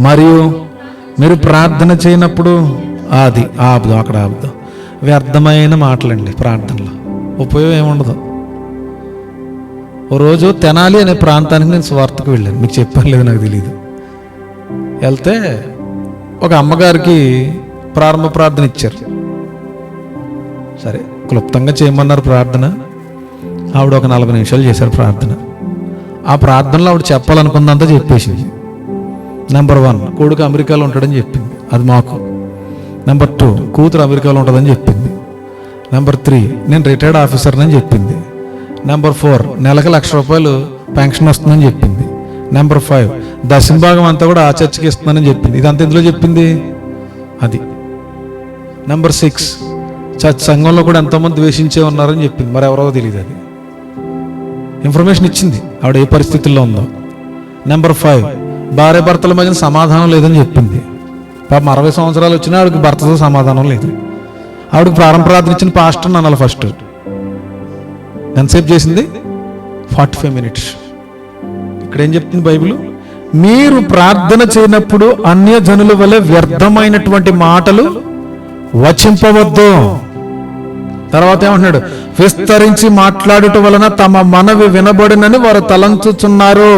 మరియు మీరు ప్రార్థన చేయనప్పుడు అది ఆపుదాం, అక్కడ ఆపుదాం. వ్యర్థమైన మాటలండి ప్రార్థనలో, ఉపయోగం ఏముండదు. ఓ రోజు తెనాలి అనే ప్రాంతానికి నేను స్వార్థకు వెళ్ళాను, మీకు చెప్పాను లేదు నాకు తెలియదు. వెళ్తే ఒక అమ్మగారికి ప్రారంభ ప్రార్థన ఇచ్చారు. సరే క్లుప్తంగా చేయమన్నారు ప్రార్థన. ఆవిడ ఒక 40 నిమిషాలు చేశారు ప్రార్థన. ఆ ప్రార్థనలో ఆవిడ చెప్పాలనుకుందంతా చెప్పేసింది. నెంబర్ 1, కొడుకు అమెరికాలో ఉంటాడని చెప్పింది, అది మాకు. నెంబర్ 2, కూతురు అమెరికాలో ఉంటుందని చెప్పింది. నెంబర్ 3, నేను రిటైర్డ్ ఆఫీసర్ని అని చెప్పింది. నెంబర్ 4, నెలకు ₹1,00,000 పెన్షన్ వస్తుందని చెప్పింది. నెంబర్ 5, దశంభాగం అంతా కూడా ఆ చర్చికి ఇస్తుందని చెప్పింది. ఇదంతా ఎందులో చెప్పింది అది. నెంబర్ 6, చర్చ్ సంఘంలో కూడా ఎంతోమంది ద్వేషించే ఉన్నారని చెప్పింది. మరి ఎవరో తెలియదు, అది ఇన్ఫర్మేషన్ ఇచ్చింది ఆవిడ ఏ పరిస్థితుల్లో ఉందో. నెంబర్ 5, భార్య భర్తల మధ్యన సమాధానం లేదని చెప్పింది. పాపం 60 సంవత్సరాలు వచ్చినా ఆవిడకి భర్తతో సమాధానం లేదు. ఆవిడకి ప్రారంభ ప్రార్థన ఇచ్చిన పాస్టర్ అనాలి ఫస్ట్. ఎంతసేపు చేసింది? 45 మినిట్స్. ఇక్కడ ఏం చెప్తుంది బైబిల్? మీరు ప్రార్థన చేయనప్పుడు అన్యజనుల వలె వ్యర్థమైనటువంటి మాటలు వచింపవద్దు. తర్వాత ఏమంటున్నాడు? విస్తరించి మాట్లాడుట వలన తమ మనవి వినబడినని వారు తలంచుచున్నారు.